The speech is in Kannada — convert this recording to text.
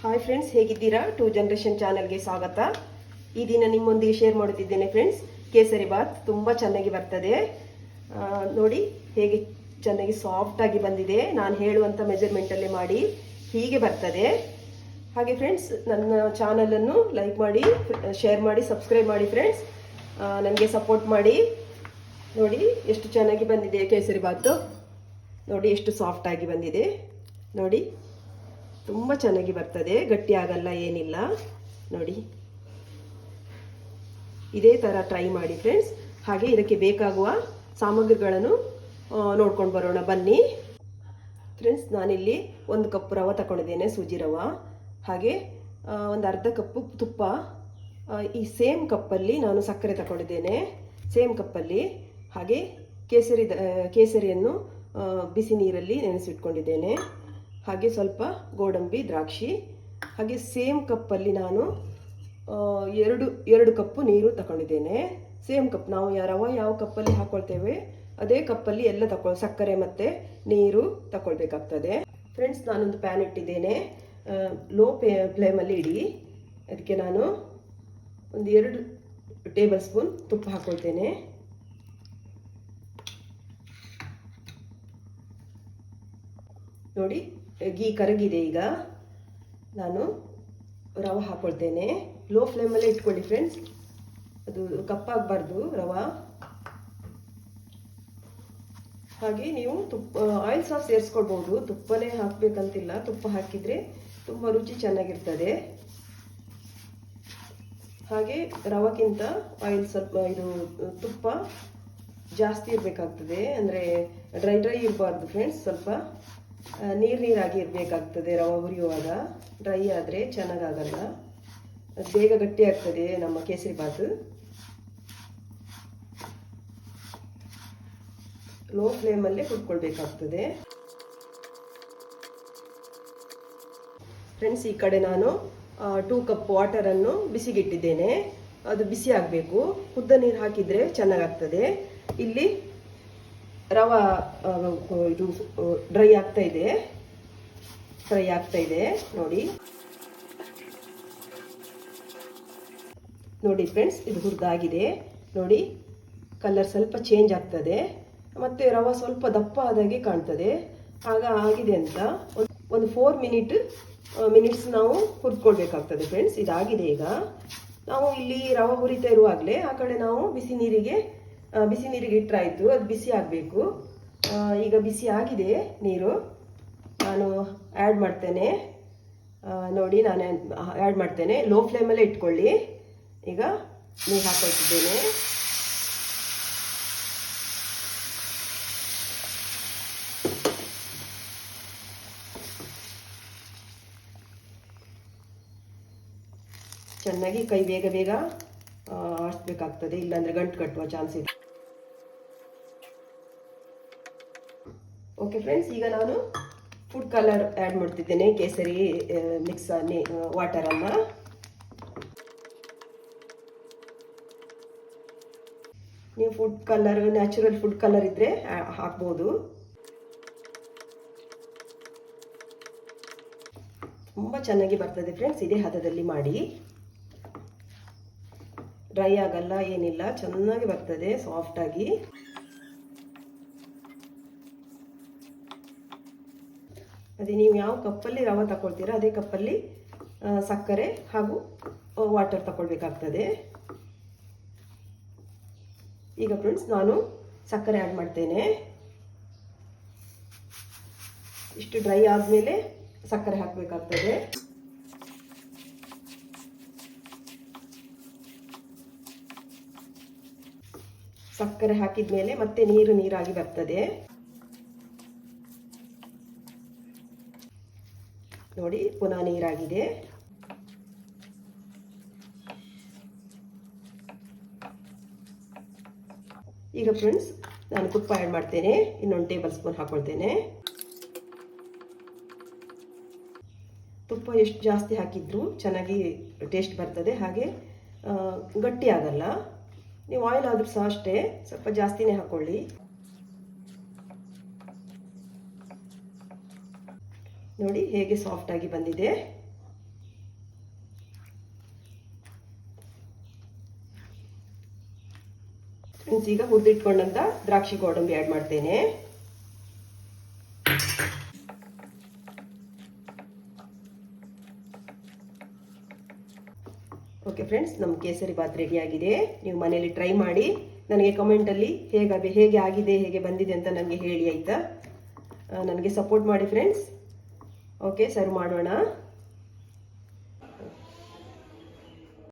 ಹಾಯ್ ಫ್ರೆಂಡ್ಸ್, ಹೇಗಿದ್ದೀರಾ? ಟೂ ಜನರೇಷನ್ ಚಾನಲ್ಗೆ ಸ್ವಾಗತ. ಈ ದಿನ ನಿಮ್ಮೊಂದಿಗೆ ಶೇರ್ ಮಾಡುತ್ತಿದ್ದೇನೆ ಫ್ರೆಂಡ್ಸ್. ಕೇಸರಿ ಬಾತ್ ತುಂಬ ಚೆನ್ನಾಗಿ ಬರ್ತದೆ. ನೋಡಿ ಹೇಗೆ ಚೆನ್ನಾಗಿ ಸಾಫ್ಟ್ ಆಗಿ ಬಂದಿದೆ. ನಾನು ಹೇಳುವಂಥ ಮೆಜರ್ಮೆಂಟಲ್ಲಿ ಮಾಡಿ ಹೀಗೆ ಬರ್ತದೆ. ಹಾಗೆ ಫ್ರೆಂಡ್ಸ್, ನನ್ನ ಚಾನಲನ್ನು ಲೈಕ್ ಮಾಡಿ, ಶೇರ್ ಮಾಡಿ, ಸಬ್ಸ್ಕ್ರೈಬ್ ಮಾಡಿ ಫ್ರೆಂಡ್ಸ್. ನನಗೆ ಸಪೋರ್ಟ್ ಮಾಡಿ. ನೋಡಿ ಎಷ್ಟು ಚೆನ್ನಾಗಿ ಬಂದಿದೆ ಕೇಸರಿ ಬಾತು. ನೋಡಿ ಎಷ್ಟು ಸಾಫ್ಟ್ ಆಗಿ ಬಂದಿದೆ. ನೋಡಿ ತುಂಬ ಚೆನ್ನಾಗಿ ಬರ್ತದೆ, ಗಟ್ಟಿ ಆಗಲ್ಲ, ಏನಿಲ್ಲ. ನೋಡಿ ಇದೇ ಥರ ಟ್ರೈ ಮಾಡಿ ಫ್ರೆಂಡ್ಸ್. ಹಾಗೆ ಇದಕ್ಕೆ ಬೇಕಾಗುವ ಸಾಮಗ್ರಿಗಳನ್ನು ನೋಡ್ಕೊಂಡು ಬರೋಣ ಬನ್ನಿ ಫ್ರೆಂಡ್ಸ್. ನಾನಿಲ್ಲಿ 1 ಕಪ್ ರವೆ ತಗೊಂಡಿದ್ದೇನೆ, ಸೂಜಿ ರವೆ. ಹಾಗೆ ಒಂದು ಅರ್ಧ ಕಪ್ಪು ತುಪ್ಪ. ಈ ಸೇಮ್ ಕಪ್ಪಲ್ಲಿ ನಾನು ಸಕ್ಕರೆ ತಗೊಂಡಿದ್ದೇನೆ, ಸೇಮ್ ಕಪ್ಪಲ್ಲಿ. ಹಾಗೆ ಕೇಸರಿಯನ್ನು ಬಿಸಿ ನೀರಲ್ಲಿ ನೆನೆಸಿಟ್ಕೊಂಡಿದ್ದೇನೆ. ಹಾಗೆ ಸ್ವಲ್ಪ ಗೋಡಂಬಿ, ದ್ರಾಕ್ಷಿ. ಹಾಗೆ ಸೇಮ್ ಕಪ್ಪಲ್ಲಿ ನಾನು ಎರಡು ಕಪ್ಪು ನೀರು ತಗೊಂಡಿದ್ದೇನೆ. ಸೇಮ್ ಕಪ್, ನಾವು ರವೆ ಯಾವ ಕಪ್ಪಲ್ಲಿ ಹಾಕೊಳ್ತೇವೆ ಅದೇ ಕಪ್ಪಲ್ಲಿ ಎಲ್ಲ ಸಕ್ಕರೆ ಮತ್ತು ನೀರು ತಗೊಳ್ಬೇಕಾಗ್ತದೆ ಫ್ರೆಂಡ್ಸ್. ನಾನೊಂದು ಪ್ಯಾನ್ ಇಟ್ಟಿದ್ದೇನೆ, ಲೋ ಫ್ಲೇಮಲ್ಲಿ ಇಡಿ. ಅದಕ್ಕೆ ನಾನು ಒಂದು 2 ಟೇಬಲ್ ಸ್ಪೂನ್ ತುಪ್ಪ ಹಾಕೊಳ್ತೇನೆ. ನೋಡಿ ಗೀ ಕರಗಿದೆ. ಈಗ ನಾನು ರವೆ ಹಾಕೊಳ್ತೇನೆ. ಲೋ ಫ್ಲೇಮಲ್ಲೇ ಇಟ್ಕೊಳ್ಳಿ ಫ್ರೆಂಡ್ಸ್, ಅದು ಕಪ್ಪಾಗಬಾರ್ದು ರವೆ. ಹಾಗೆ ನೀವು ಆಯಿಲ್ ಸಹ ಸೇರಿಸ್ಕೊಳ್ಬೋದು, ತುಪ್ಪನೇ ಹಾಕಬೇಕಂತಿಲ್ಲ. ತುಪ್ಪ ಹಾಕಿದರೆ ತುಂಬ ರುಚಿ ಚೆನ್ನಾಗಿರ್ತದೆ. ಹಾಗೆ ರವಕ್ಕಿಂತ ಆಯಿಲ್ ಸ್ವಲ್ಪ, ಇದು ತುಪ್ಪ ಜಾಸ್ತಿ ಇರಬೇಕಾಗ್ತದೆ. ಅಂದರೆ ಡ್ರೈ ಇರಬಾರ್ದು ಫ್ರೆಂಡ್ಸ್, ಸ್ವಲ್ಪ ನೀರಾಗಿ ಇರಬೇಕಾಗ್ತದೆ ರವೆ ಹುರಿಯುವಾಗ. ಡ್ರೈ ಆದರೆ ಚೆನ್ನಾಗಾಗಲ್ಲ, ಬೇಗ ಗಟ್ಟಿ ಆಗ್ತದೆ ನಮ್ಮ ಕೇಸರಿ ಬಾತು. ಲೋ ಫ್ಲೇಮಲ್ಲೇ ಹುರ್ಕೊಳ್ಬೇಕಾಗ್ತದೆ ಫ್ರೆಂಡ್ಸ್. ಈ ಕಡೆ ನಾನು 2 ಕಪ್ ವಾಟರನ್ನು ಬಿಸಿಗಿಟ್ಟಿದ್ದೇನೆ. ಅದು ಬಿಸಿ ಆಗಬೇಕು. ಕುದ್ದ ನೀರು ಹಾಕಿದರೆ ಚೆನ್ನಾಗಾಗ್ತದೆ. ಇಲ್ಲಿ ರವೆ ಇದು ಡ್ರೈ ಆಗ್ತಾ ಇದೆ, ಫ್ರೈ ಆಗ್ತಾ ಇದೆ. ನೋಡಿ ಫ್ರೆಂಡ್ಸ್, ಇದು ಹುರಿದಾಗಿದೆ. ನೋಡಿ ಕಲರ್ ಸ್ವಲ್ಪ ಚೇಂಜ್ ಆಗ್ತದೆ, ಮತ್ತು ರವೆ ಸ್ವಲ್ಪ ದಪ್ಪ ಆದಾಗೆ ಕಾಣ್ತದೆ. ಆಗ ಆಗಿದೆ ಅಂತ ಒಂದು 4 ಮಿನಿಟ್ಸ್ ನಾವು ಹುರ್ಕೊಳ್ಬೇಕಾಗ್ತದೆ ಫ್ರೆಂಡ್ಸ್. ಇದಾಗಿದೆ. ಈಗ ನಾವು ಇಲ್ಲಿ ರವೆ ಹುರಿತಾ ಇರುವಾಗಲೇ ಆ ಕಡೆ ನಾವು ಬಿಸಿ ನೀರಿಗೆ ಇಟ್ಟರಾಯಿತು. ಅದು ಬಿಸಿ ಆಗಬೇಕು. ಈಗ ಬಿಸಿ ಆಗಿದೆ ನೀರು. ನಾನು ಆ್ಯಡ್ ಮಾಡ್ತೇನೆ. ನೋಡಿ ನಾನು ಆ್ಯಡ್ ಮಾಡ್ತೇನೆ. ಲೋ ಫ್ಲೇಮಲ್ಲೇ ಇಟ್ಕೊಳ್ಳಿ. ಈಗ ನೀರು ಹಾಕೊಳ್ತಿದ್ದೇನೆ. ಚೆನ್ನಾಗಿ ಕೈ ಬೇಗ ಆಡಿಸ್ಬೇಕಾಗ್ತದೆ, ಇಲ್ಲಾಂದರೆ ಗಂಟು ಕಟ್ಟುವ ಚಾನ್ಸ್ ಇದೆ. ಓಕೆ ಫ್ರೆಂಡ್ಸ್, ಈಗ ನಾನು ಫುಡ್ ಕಲರ್ ಆ್ಯಡ್ ಮಾಡ್ತಿದ್ದೇನೆ. ಕೇಸರಿ ಮಿಕ್ಸ್ ವಾಟರನ್ನು. ನೀವು food colour, natural food colour ಇದ್ದರೆ ಹಾಕ್ಬೋದು. ತುಂಬ ಚೆನ್ನಾಗಿ ಬರ್ತದೆ ಫ್ರೆಂಡ್ಸ್. ಇದೇ ಹದದಲ್ಲಿ ಮಾಡಿ, ಡ್ರೈ ಆಗಲ್ಲ, ಏನಿಲ್ಲ, ಚೆನ್ನಾಗಿ ಬರ್ತದೆ ಸಾಫ್ಟಾಗಿ. ಅದೇ ನೀವು ಯಾವ ಕಪ್ಪಲ್ಲಿ ರವೆ ತಗೊಳ್ತೀರಾ ಅದೇ ಕಪ್ಪಲ್ಲಿ ಸಕ್ಕರೆ ಹಾಗೂ ವಾಟರ್ ತಗೊಳ್ಬೇಕಾಗ್ತದೆ. ಈಗ ಫ್ರೆಂಡ್ಸ್ ನಾನು ಸಕ್ಕರೆ ಆ್ಯಡ್ ಮಾಡ್ತೇನೆ. ಇಷ್ಟು ಡ್ರೈ ಆದಮೇಲೆ ಸಕ್ಕರೆ ಹಾಕಬೇಕಾಗ್ತದೆ. ಸಕ್ಕರೆ ಹಾಕಿದ ಮೇಲೆ ಮತ್ತೆ ನೀರಾಗಿ ಬರ್ತದೆ. ನೋಡಿ ಪುನಃ ನೀರಾಗಿದೆ. ಈಗ ಫ್ರೆಂಡ್ಸ್ ನಾನು ತುಪ್ಪ ಆ್ಯಡ್ ಮಾಡ್ತೇನೆ. ಇನ್ನೊಂದು ಟೇಬಲ್ ಸ್ಪೂನ್ ಹಾಕೊಳ್ತೇನೆ. ತುಪ್ಪ ಎಷ್ಟು ಜಾಸ್ತಿ ಹಾಕಿದ್ರು ಚೆನ್ನಾಗಿ ಟೇಸ್ಟ್ ಬರ್ತದೆ. ಹಾಗೆ ಗಟ್ಟಿ ಆಗಲ್ಲ. ನೀವು ಆಯಿಲ್ ಆದರೂ ಸಹ ಅಷ್ಟೇ, ಸ್ವಲ್ಪ ಜಾಸ್ತಿನೇ ಹಾಕ್ಕೊಳ್ಳಿ. ನೋಡಿ ಹೇಗೆ ಸಾಫ್ಟ್ ಆಗಿ ಬಂದಿದೆ. ಫ್ರೆಂಡ್ಸ್, ಈಗ ಹುರಿದಿಟ್ಕೊಂಡಂತ ದ್ರಾಕ್ಷಿ ಗೋಡಂಬಿ ಆ್ಯಡ್ ಮಾಡ್ತೇನೆ. ಓಕೆ ಫ್ರೆಂಡ್ಸ್, ನಮ್ಮ ಕೇಸರಿ ಬಾತ್ ರೆಡಿ ಆಗಿದೆ. ನೀವು ಮನೆಯಲ್ಲಿ ಟ್ರೈ ಮಾಡಿ ನನಗೆ ಕಮೆಂಟಲ್ಲಿ ಹೇಗೆ ಆಗಿದೆ, ಹೇಗೆ ಬಂದಿದೆ ಅಂತ ನನಗೆ ಹೇಳಿ, ಆಯಿತಾ? ನನಗೆ ಸಪೋರ್ಟ್ ಮಾಡಿ ಫ್ರೆಂಡ್ಸ್. ಓಕೆ, ಸರ್ವ್ ಮಾಡೋಣ.